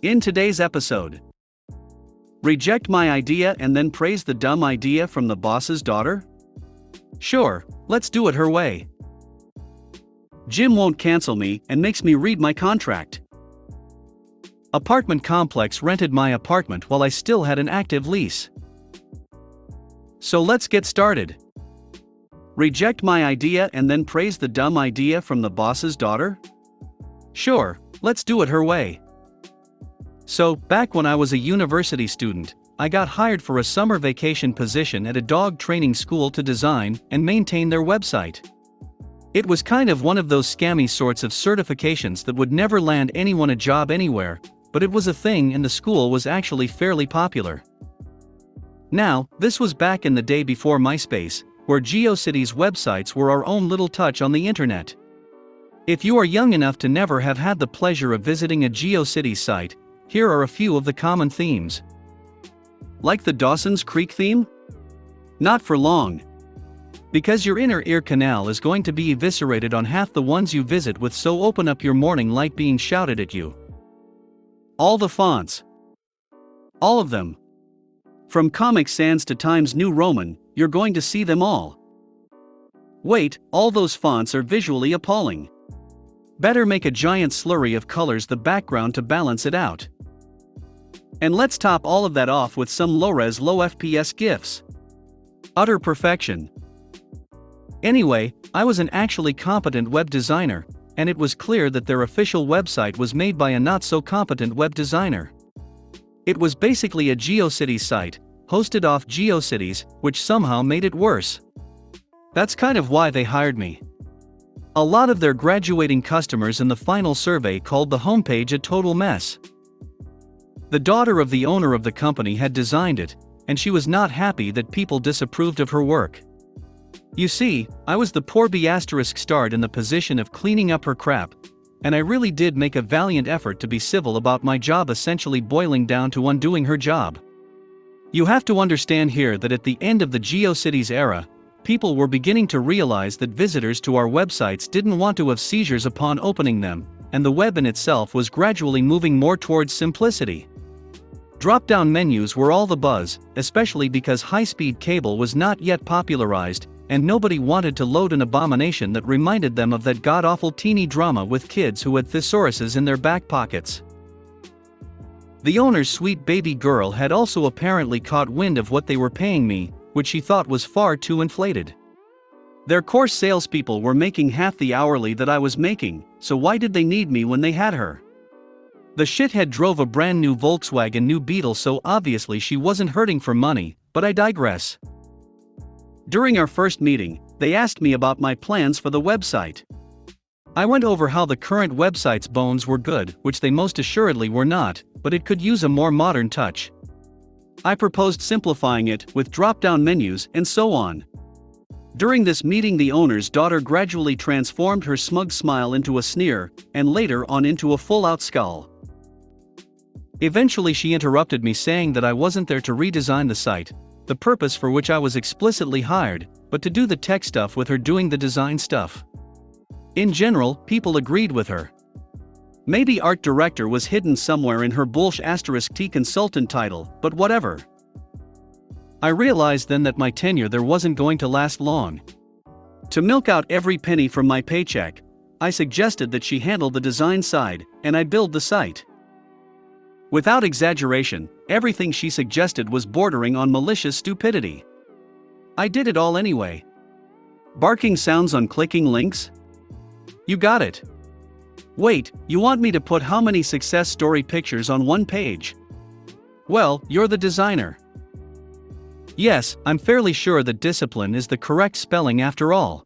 In today's episode, reject my idea and then praise the dumb idea from the boss's daughter? Sure, let's do it her way. Jim won't cancel me and makes me read my contract. Apartment complex rented my apartment while I still had an active lease. So let's get started. Reject my idea and then praise the dumb idea from the boss's daughter? Sure, let's do it her way. So, back when I was a university student, I got hired for a summer vacation position at a dog training school to design and maintain their website. It was kind of one of those scammy sorts of certifications that would never land anyone a job anywhere, but it was a thing and the school was actually fairly popular. Now, this was back in the day before MySpace, where GeoCities websites were our own little touch on the internet. If you are young enough to never have had the pleasure of visiting a GeoCities site, here are a few of the common themes. Like the Dawson's Creek theme? Not for long. Because your inner ear canal is going to be eviscerated on half the ones you visit with, so open up your morning light being shouted at you. All the fonts. All of them. From Comic Sans to Times New Roman, you're going to see them all. Wait, all those fonts are visually appalling. Better make a giant slurry of colors the background to balance it out. And let's top all of that off with some low-res low FPS GIFs. Utter perfection. Anyway, I was an actually competent web designer, and it was clear that their official website was made by a not-so-competent web designer. It was basically a GeoCities site, hosted off GeoCities, which somehow made it worse. That's kind of why they hired me. A lot of their graduating customers in the final survey called the homepage a total mess. The daughter of the owner of the company had designed it, and she was not happy that people disapproved of her work. You see, I was the poor B***starred in the position of cleaning up her crap, and I really did make a valiant effort to be civil about my job, essentially boiling down to undoing her job. You have to understand here that at the end of the GeoCities era, people were beginning to realize that visitors to our websites didn't want to have seizures upon opening them, and the web in itself was gradually moving more towards simplicity. Drop-down menus were all the buzz, especially because high-speed cable was not yet popularized, and nobody wanted to load an abomination that reminded them of that god-awful teeny drama with kids who had thesauruses in their back pockets. The owner's sweet baby girl had also apparently caught wind of what they were paying me, which she thought was far too inflated. Their course salespeople were making half the hourly that I was making, so why did they need me when they had her? The shithead drove a brand new Volkswagen New Beetle, so obviously she wasn't hurting for money, but I digress. During our first meeting, they asked me about my plans for the website. I went over how the current website's bones were good, which they most assuredly were not, but it could use a more modern touch. I proposed simplifying it with drop-down menus and so on. During this meeting, the owner's daughter gradually transformed her smug smile into a sneer, and later on into a full-out scowl. Eventually she interrupted me, saying that I wasn't there to redesign the site, the purpose for which I was explicitly hired, but to do the tech stuff with her doing the design stuff. In general, people agreed with her. Maybe art director was hidden somewhere in her **T consultant title, but whatever. I realized then that my tenure there wasn't going to last long. To milk out every penny from my paycheck, I suggested that she handle the design side, and I build the site. Without exaggeration, everything she suggested was bordering on malicious stupidity. I did it all anyway. Barking sounds on clicking links? You got it. Wait, you want me to put how many success story pictures on one page? Well, you're the designer. Yes, I'm fairly sure that discipline is the correct spelling after all.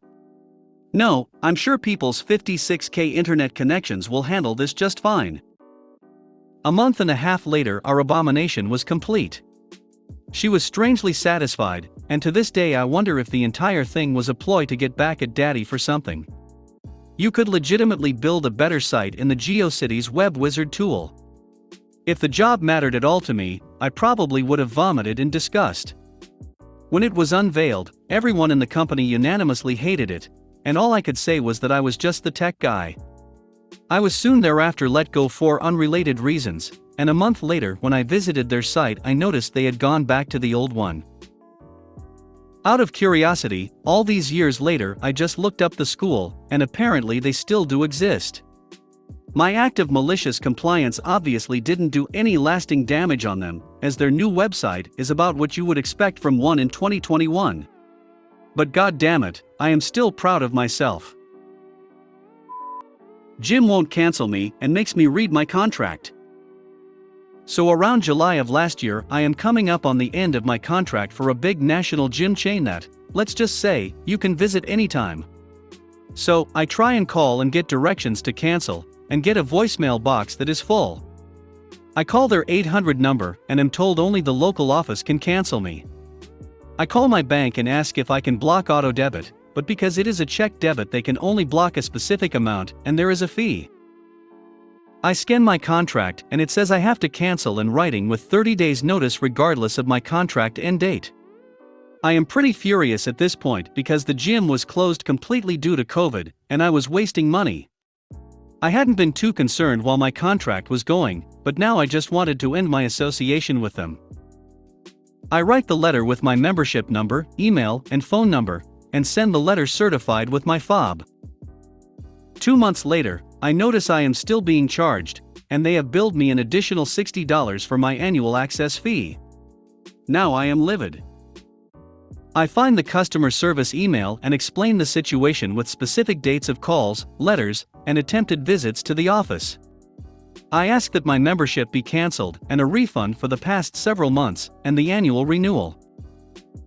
No, I'm sure people's 56K internet connections will handle this just fine. A month and a half later, our abomination was complete. She was strangely satisfied, and to this day I wonder if the entire thing was a ploy to get back at Daddy for something. You could legitimately build a better site in the GeoCities web wizard tool. If the job mattered at all to me, I probably would have vomited in disgust. When it was unveiled, everyone in the company unanimously hated it, and all I could say was that I was just the tech guy. I was soon thereafter let go for unrelated reasons, and a month later when I visited their site I noticed they had gone back to the old one. Out of curiosity, all these years later I just looked up the school, and apparently they still do exist. My act of malicious compliance obviously didn't do any lasting damage on them, as their new website is about what you would expect from one in 2021. But god damn it, I am still proud of myself. Gym won't cancel me and makes me read my contract. So around July of last year I am coming up on the end of my contract for a big national gym chain that, let's just say, you can visit anytime. So, I try and call and get directions to cancel, and get a voicemail box that is full. I call their 800 number and am told only the local office can cancel me. I call my bank and ask if I can block auto debit, but because it is a check debit they can only block a specific amount and there is a fee. I scan my contract and it says I have to cancel in writing with 30 days notice regardless of my contract end date. I am pretty furious at this point because the gym was closed completely due to COVID and I was wasting money. I hadn't been too concerned while my contract was going, but now I just wanted to end my association with them. I write the letter with my membership number, email, and phone number, and send the letter certified with my fob. 2 months later, I notice I am still being charged, and they have billed me an additional $60 for my annual access fee. Now I am livid. I find the customer service email and explain the situation with specific dates of calls, letters, and attempted visits to the office. I ask that my membership be cancelled and a refund for the past several months, and the annual renewal.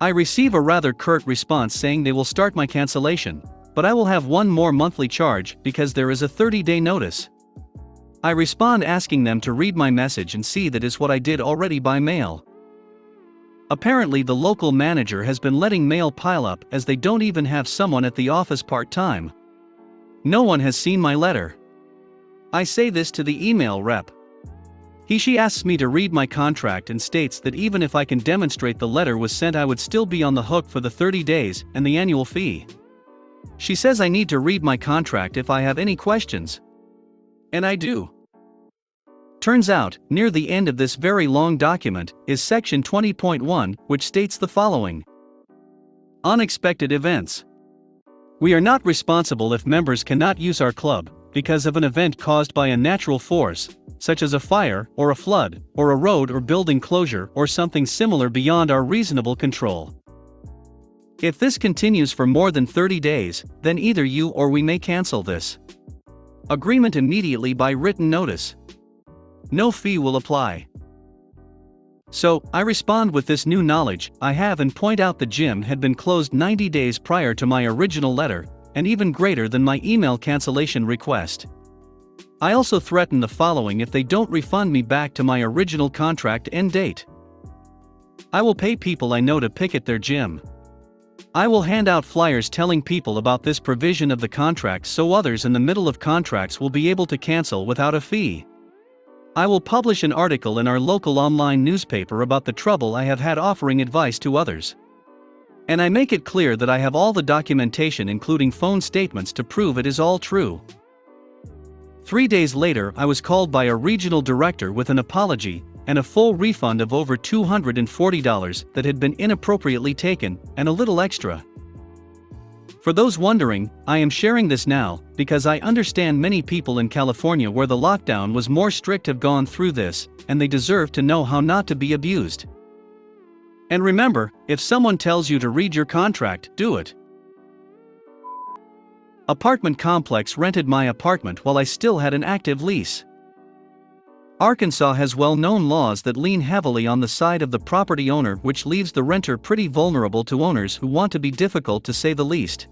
I receive a rather curt response saying they will start my cancellation, but I will have one more monthly charge because there is a 30-day notice. I respond asking them to read my message and see that is what I did already by mail. Apparently the local manager has been letting mail pile up as they don't even have someone at the office part-time. No one has seen my letter. I say this to the email rep. She asks me to read my contract and states that even if I can demonstrate the letter was sent I would still be on the hook for the 30 days and the annual fee. She says I need to read my contract if I have any questions. And I do. Turns out, near the end of this very long document, is section 20.1, which states the following. Unexpected events. We are not responsible if members cannot use our club, because of an event caused by a natural force, such as a fire, or a flood, or a road or building closure or something similar beyond our reasonable control. If this continues for more than 30 days, then either you or we may cancel this agreement immediately by written notice. No fee will apply. So, I respond with this new knowledge I have and point out the gym had been closed 90 days prior to my original letter, and even greater than my email cancellation request. I also threaten the following if they don't refund me back to my original contract end date. I will pay people I know to picket their gym. I will hand out flyers telling people about this provision of the contract so others in the middle of contracts will be able to cancel without a fee. I will publish an article in our local online newspaper about the trouble I have had offering advice to others. And I make it clear that I have all the documentation including phone statements to prove it is all true. 3 days later I was called by a regional director with an apology and a full refund of over $240 that had been inappropriately taken, and a little extra. For those wondering, I am sharing this now, because I understand many people in California where the lockdown was more strict have gone through this, and they deserve to know how not to be abused. And remember, if someone tells you to read your contract, do it. Apartment complex rented my apartment while I still had an active lease. Arkansas has well-known laws that lean heavily on the side of the property owner, which leaves the renter pretty vulnerable to owners who want to be difficult to say the least.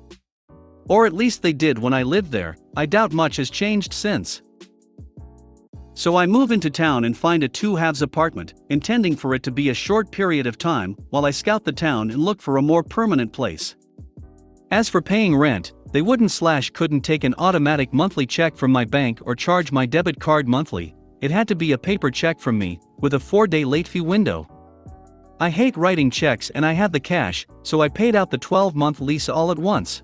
Or at least they did when I lived there. I doubt much has changed since. So I move into town and find a 2-halves apartment, intending for it to be a short period of time while I scout the town and look for a more permanent place. As for paying rent, they couldn't take an automatic monthly check from my bank or charge my debit card monthly. It had to be a paper check from me, with a 4-day late fee window. I hate writing checks and I had the cash, so I paid out the 12-month lease all at once.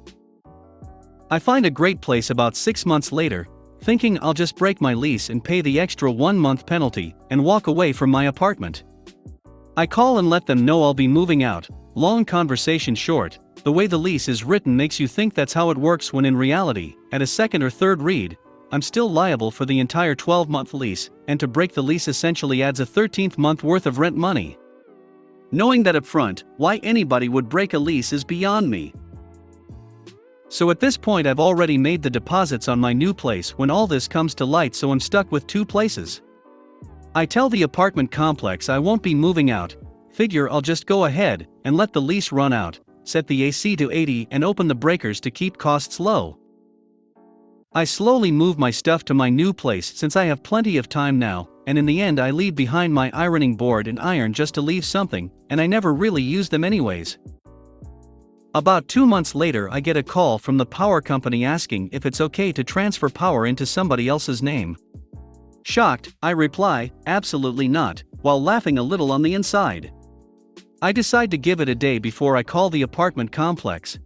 I find a great place about 6 months later, thinking I'll just break my lease and pay the extra 1 month penalty and walk away from my apartment. I call and let them know I'll be moving out. Long conversation short, the way the lease is written makes you think that's how it works, when in reality, at a second or third read, I'm still liable for the entire 12-month lease, and to break the lease essentially adds a 13th month worth of rent money. Knowing that up front, why anybody would break a lease is beyond me. So at this point I've already made the deposits on my new place when all this comes to light, so I'm stuck with 2 places. I tell the apartment complex I won't be moving out, figure I'll just go ahead and let the lease run out, set the AC to 80 and open the breakers to keep costs low. I slowly move my stuff to my new place since I have plenty of time now, and in the end I leave behind my ironing board and iron just to leave something, and I never really use them anyways. About 2 months later I get a call from the power company asking if it's okay to transfer power into somebody else's name. Shocked, I reply, absolutely not, while laughing a little on the inside. I decide to give it a day before I call the apartment complex.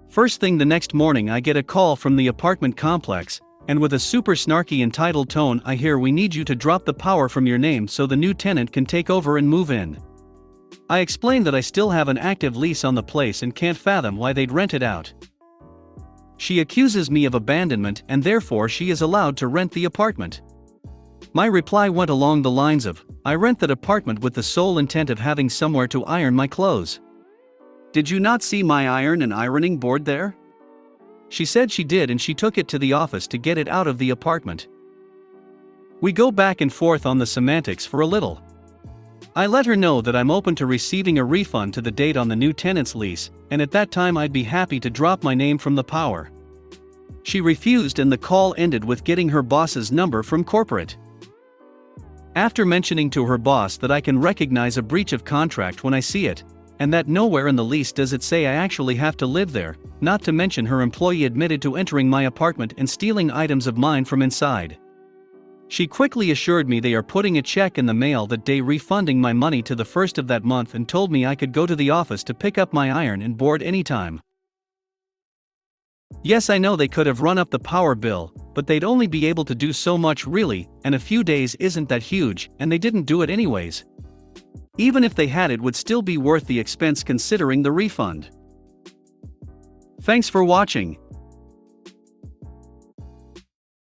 First thing the next morning I get a call from the apartment complex, and with a super snarky entitled tone I hear, "We need you to drop the power from your name so the new tenant can take over and move in." I explain that I still have an active lease on the place and can't fathom why they'd rent it out. She accuses me of abandonment and therefore she is allowed to rent the apartment. My reply went along the lines of, "I rent that apartment with the sole intent of having somewhere to iron my clothes. Did you not see my iron and ironing board there?" She said she did, and she took it to the office to get it out of the apartment. We go back and forth on the semantics for a little. I let her know that I'm open to receiving a refund to the date on the new tenant's lease, and at that time I'd be happy to drop my name from the power. She refused and the call ended with getting her boss's number from corporate. After mentioning to her boss that I can recognize a breach of contract when I see it, and that nowhere in the lease does it say I actually have to live there, not to mention her employee admitted to entering my apartment and stealing items of mine from inside. She quickly assured me they are putting a check in the mail that day refunding my money to the first of that month, and told me I could go to the office to pick up my iron and board anytime. Yes, I know they could have run up the power bill, but they'd only be able to do so much really, and a few days isn't that huge, and they didn't do it anyways. Even if they had, it would still be worth the expense considering the refund. Thanks for watching.